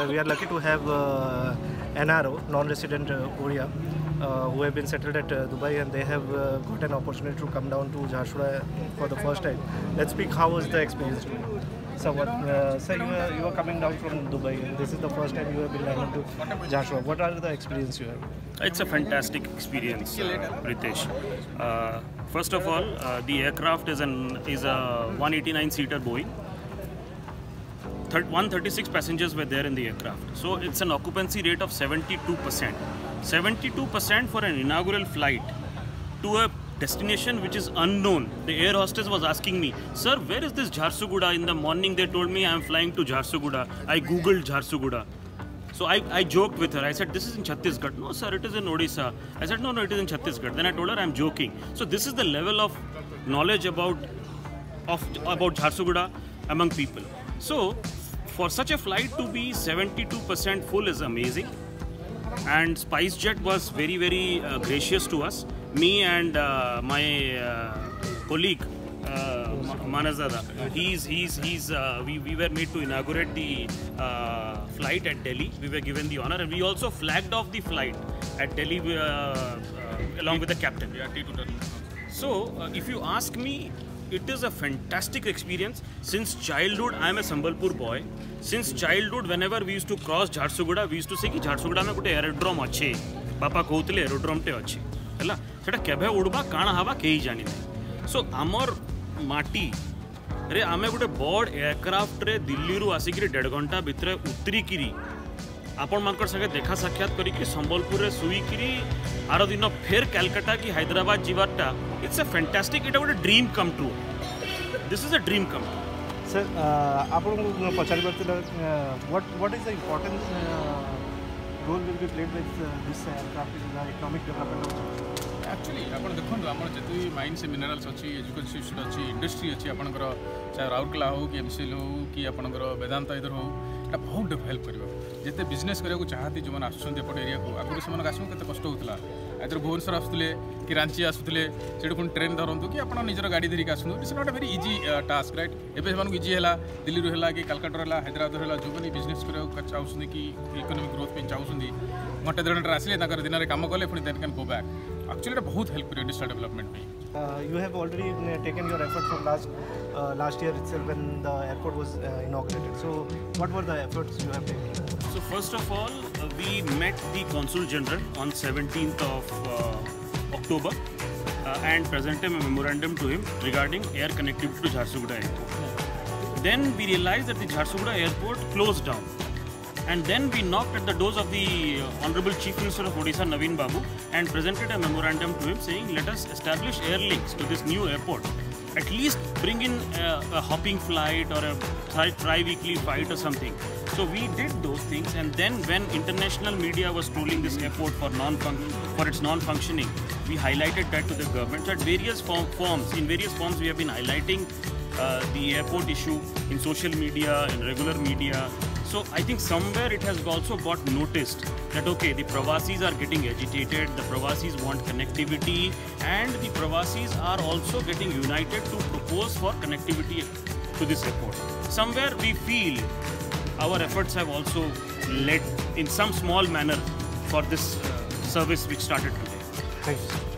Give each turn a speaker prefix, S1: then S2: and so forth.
S1: we are lucky to have NRO, non-resident Oriya, who have been settled at Dubai, and they have got an opportunity to come down to Jharsuguda for the first time. Let's speak, how was the experience? So you are coming down from Dubai, and this is the first time you have been landing to Jharsuguda. What are the experience you have?
S2: It's a fantastic experience, Pritesh. First of all, the aircraft is a 189-seater Boeing. 136 passengers were there in the aircraft. So it's an occupancy rate of 72%. 72% for an inaugural flight to a destination which is unknown. The air hostess was asking me, "Sir, where is this Jharsuguda?" In the morning they told me I am flying to Jharsuguda. I googled Jharsuguda. So I joked with her. I said, "This is in Chhattisgarh." "No sir, it is in Odisha." I said, no, it is in Chhattisgarh. Then I told her I'm joking. So this is the level of knowledge about Jharsuguda among people. So for such a flight to be 72% full is amazing. And SpiceJet was very, very gracious to us. Me and my colleague Manazada, we were made to inaugurate the flight at Delhi. We were given the honor, and we also flagged off the flight at Delhi along with the captain. So if you ask me, it is a fantastic experience. Since childhood, I am a Sambalpur boy. Since childhood, whenever we used to cross Jharsuguda, we used to say कि Jharsuguda में कोटे aerodrome अच्छे, पापा कहते aerodrome टे अच्छे, है सेटा केभे उड़बा काण हवा केही जानी नहीं. So आमर माटी रे आमे गोटे बड़ एयरक्राफ्ट रे दिल्ली रु आसिक 1.5 घंटा भितर उतरिकी आपण मानकर संगे देखा साक्षात करिक संबलपुर रे सुईकी आर दिन फेर कलकत्ता की हैदराबाद जीवाटा. It's a fantastic, it got a dream come true. This is a dream come true.
S1: Sir आपण पचारि परथिला what is the importance role will be played by this aircraft in the economic development of
S3: actually आप देखो आम जी mines minerals अच्छी education अच्छी industry अच्छी आपंकर चाहे राउरकेला हो कि एमसीएल हो कि आपंकर वेदांत इधर हो ये बहुत हेल्प कर जिते बिजनेस करने को चाहती जो मैंने आसुँच एपट एरिया को आगुरी से आसू के कष्ट होता इधर भुवनेश्वर आसुले कि रांची आसुले से पुणी ट्रेन धरतु कि आप निजर गाड़ी धरिक आसू. It's not a very easy task right. एवं इजी है दिल्ली है कि कलकत्ता है हैदराबाद है जो मैंने बिजनेस करने चाहते कि इकोनॉमिक ग्रोथ चाहते घंटे 2 घंटे आसिले दिन में कम कले पुणी then can go back. Actually, बहुत help करिए इंडस्ट्रियल डेवलपमेंट में.
S1: You have already taken your effort from last year itself when the airport was inaugurated. So, what were the efforts you have taken?
S2: So, first of all, we met the Consul General on 17th of October and presented a memorandum to him regarding air connectivity to Jharsuguda Airport. Then we realized that the Jharsuguda Airport closed down. And then we knocked at the doors of the Honorable Chief Minister of Odisha, Naveen Babu, and presented a memorandum to him saying, let us establish air links to this new airport. At least bring in a hopping flight or a tri-weekly flight or something. So we did those things, and then when international media was trolling this airport for its non-functioning, we highlighted that to the government. So at various forms, we have been highlighting the airport issue in social media, in regular media. So I think somewhere it has also got noticed that okay, the Pravasis are getting agitated, the Pravasis want connectivity, and the Pravasis are also getting united to propose for connectivity to this airport. Somewhere we feel our efforts have also led in some small manner for this service which started today.
S1: Thank you.